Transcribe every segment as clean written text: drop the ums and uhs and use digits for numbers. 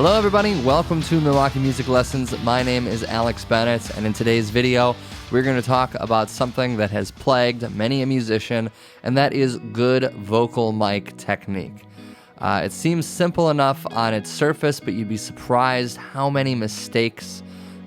Hello everybody, welcome to Milwaukee Music Lessons. My name is Alex Bennett, and in today's video, we're going to talk about something that has plagued many a musician, and that is good vocal mic technique. It seems simple enough on its surface, but you'd be surprised how many mistakes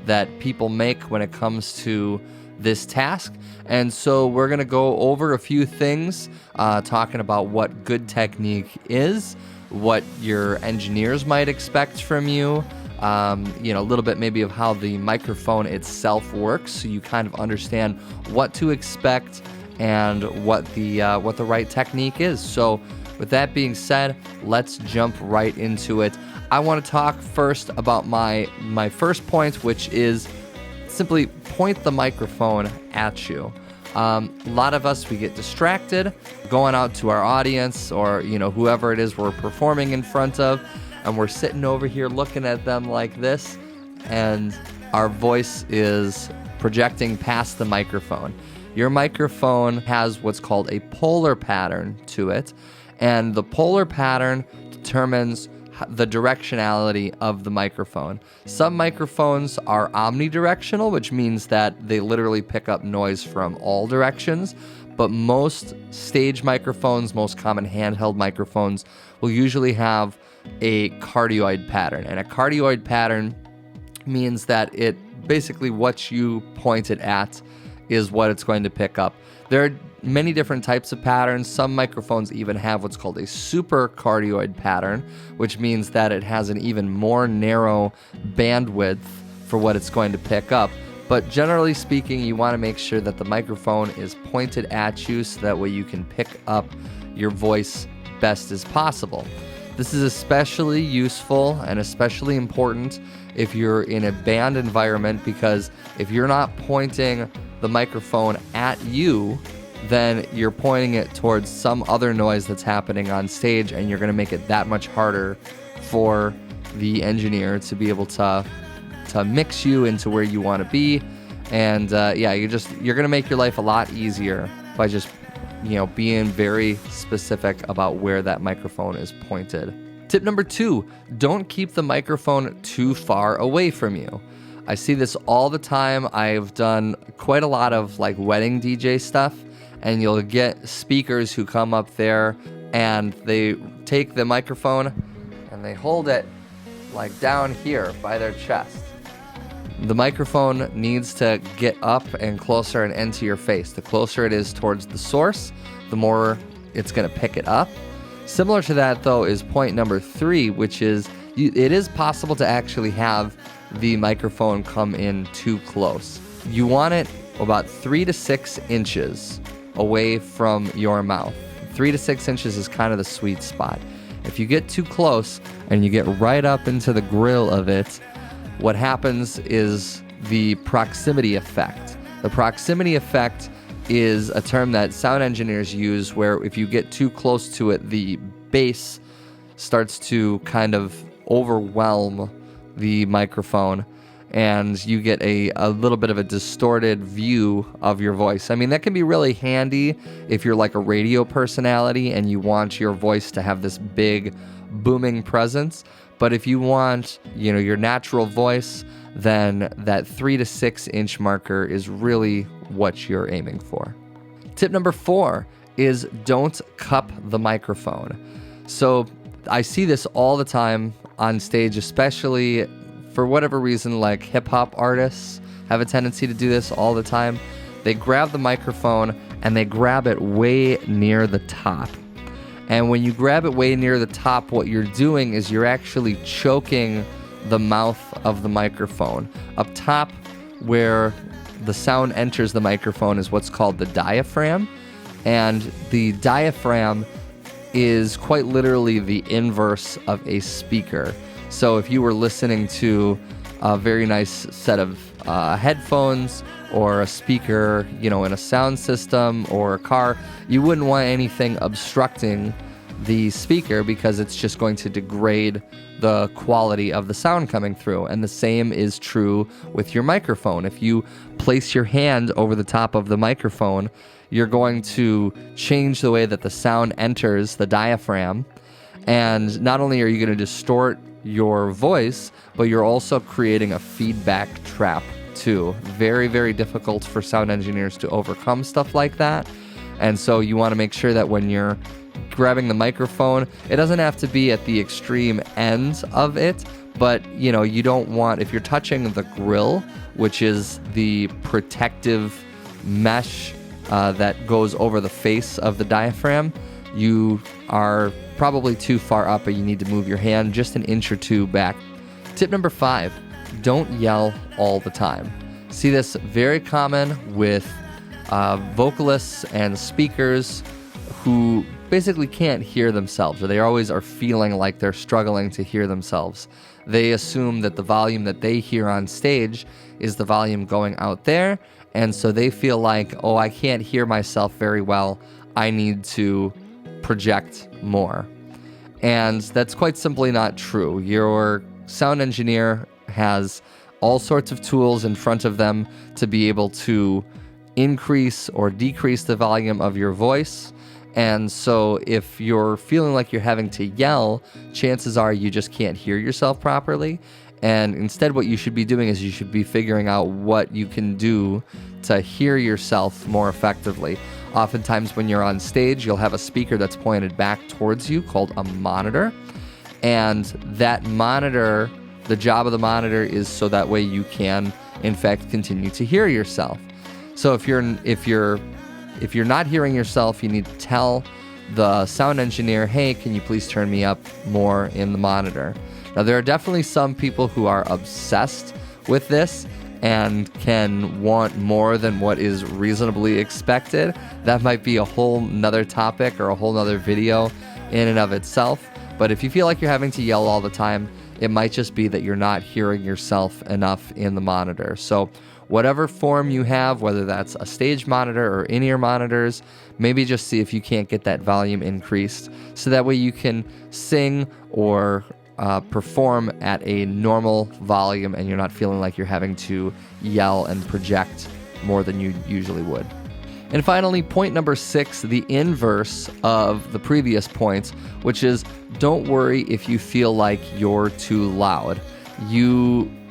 that people make when it comes to this task. And so we're going to go over a few things, talking about what good technique is, what your engineers might expect from you, a little bit maybe of how the microphone itself works, so you kind of understand what to expect and what the right technique is. So with that being said, let's jump right into it. I want to talk first about my first point, which is simply point the microphone at you. A lot of us, we get distracted going out to our audience or, whoever it is we're performing in front of, and we're sitting over here looking at them like this, and our voice is projecting past the microphone. Your microphone has what's called a polar pattern to it, and the polar pattern determines the directionality of the microphone. Some microphones are omnidirectional, which means that they literally pick up noise from all directions, but most stage microphones, most common handheld microphones, will usually have a cardioid pattern. And a cardioid pattern means that it basically what you point it at is what it's going to pick up. There are many different types of patterns. Some microphones even have what's called a super cardioid pattern, which means that it has an even more narrow bandwidth for what it's going to pick up. But generally speaking, you want to make sure that the microphone is pointed at you so that way you can pick up your voice best as possible. This is especially useful and especially important if you're in a band environment, because if you're not pointing the microphone at you, then you're pointing it towards some other noise that's happening on stage, and you're going to make it that much harder for the engineer to be able to mix you into where you want to be. And you're going to make your life a lot easier by just being very specific about where that microphone is pointed. Tip number 2, don't keep the microphone too far away from you. I see this all the time. I've done quite a lot of wedding DJ stuff, and you'll get speakers who come up there and they take the microphone and they hold it down here by their chest. The microphone needs to get up and closer and into your face. The closer it is towards the source, the more it's going to pick it up. Similar to that, though, is point number 3, which is it is possible to actually have the microphone come in too close. You want it about 3 to 6 inches away from your mouth. 3 to 6 inches is kind of the sweet spot. If you get too close and you get right up into the grill of it, what happens is the proximity effect. The proximity effect is a term that sound engineers use, where if you get too close to it, the bass starts to kind of overwhelm the microphone, and you get a little bit of a distorted view of your voice. I mean, that can be really handy if you're like a radio personality and you want your voice to have this big booming presence. But if you want, your natural voice, then that 3 to 6 inch marker is really what you're aiming for. Tip number 4 is don't cup the microphone. So I see this all the time on stage, especially for whatever reason, hip-hop artists have a tendency to do this all the time. They grab the microphone and they grab it way near the top. And when you grab it way near the top, what you're doing is you're actually choking the mouth of the microphone. Up top, where the sound enters the microphone, is what's called the diaphragm. And the diaphragm is quite literally the inverse of a speaker. So if you were listening to a very nice set of headphones or a speaker, in a sound system or a car, you wouldn't want anything obstructing the speaker, because it's just going to degrade the quality of the sound coming through. And the same is true with your microphone. If you place your hand over the top of the microphone, you're going to change the way that the sound enters the diaphragm. And not only are you going to distort your voice, but you're also creating a feedback trap too. Very, very difficult for sound engineers to overcome stuff like that. And so you want to make sure that when you're grabbing the microphone, it doesn't have to be at the extreme ends of it, but you don't want, if you're touching the grill, which is the protective mesh that goes over the face of the diaphragm, you are probably too far up, and you need to move your hand just an inch or two back. Tip number 5, don't yell all the time. See this very common with vocalists and speakers who basically can't hear themselves, or they always are feeling like they're struggling to hear themselves. They assume that the volume that they hear on stage is the volume going out there, and so they feel like, oh, I can't hear myself very well, I need to project more. And that's quite simply not true. Your sound engineer has all sorts of tools in front of them to be able to increase or decrease the volume of your voice. And so if you're feeling like you're having to yell, chances are you just can't hear yourself properly. And instead, what you should be doing is you should be figuring out what you can do to hear yourself more effectively. Oftentimes when you're on stage, you'll have a speaker that's pointed back towards you called a monitor. And that monitor, the job of the monitor is so that way you can, in fact, continue to hear yourself. So if you're not hearing yourself, you need to tell the sound engineer, hey, can you please turn me up more in the monitor? Now, there are definitely some people who are obsessed with this and can want more than what is reasonably expected. That might be a whole nother topic or a whole nother video in and of itself. But if you feel like you're having to yell all the time, it might just be that you're not hearing yourself enough in the monitor. So whatever form you have, whether that's a stage monitor or in-ear monitors, maybe just see if you can't get that volume increased so that way you can sing or perform at a normal volume and you're not feeling like you're having to yell and project more than you usually would. And finally, point number 6, the inverse of the previous points, which is don't worry if you feel like you're too loud.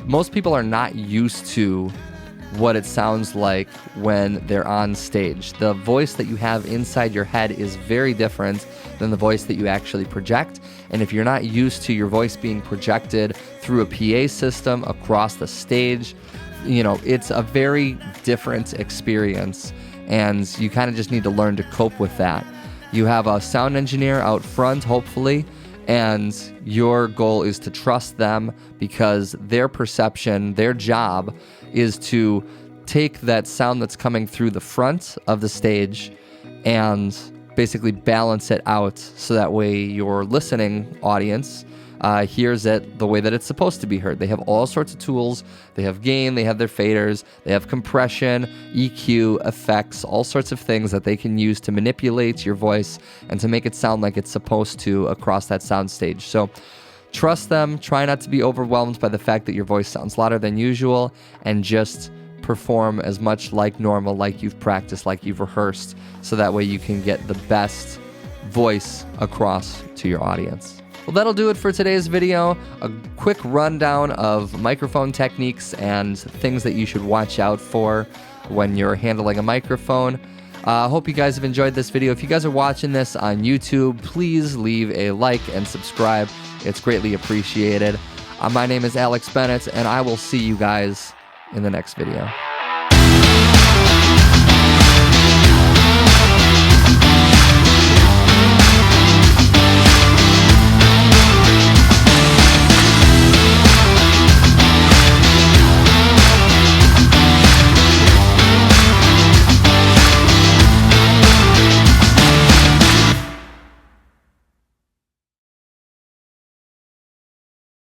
Most people are not used to what it sounds like when they're on stage. The voice that you have inside your head is very different than the voice that you actually project. And if you're not used to your voice being projected through a PA system across the stage, it's a very different experience. And you kind of just need to learn to cope with that. You have a sound engineer out front, hopefully, and your goal is to trust them because their perception, their job is to take that sound that's coming through the front of the stage and basically balance it out so that way your listening audience hears it the way that it's supposed to be heard. They have all sorts of tools. They have gain, they have their faders, they have compression, EQ, effects, all sorts of things that they can use to manipulate your voice and to make it sound like it's supposed to across that sound stage. So trust them, try not to be overwhelmed by the fact that your voice sounds louder than usual, and just perform as much like normal, like you've practiced, like you've rehearsed, so that way you can get the best voice across to your audience. Well, that'll do it for today's video. A quick rundown of microphone techniques and things that you should watch out for when you're handling a microphone. I hope you guys have enjoyed this video. If you guys are watching this on YouTube, please leave a like and subscribe. It's greatly appreciated. My name is Alex Bennett, and I will see you guys in the next video.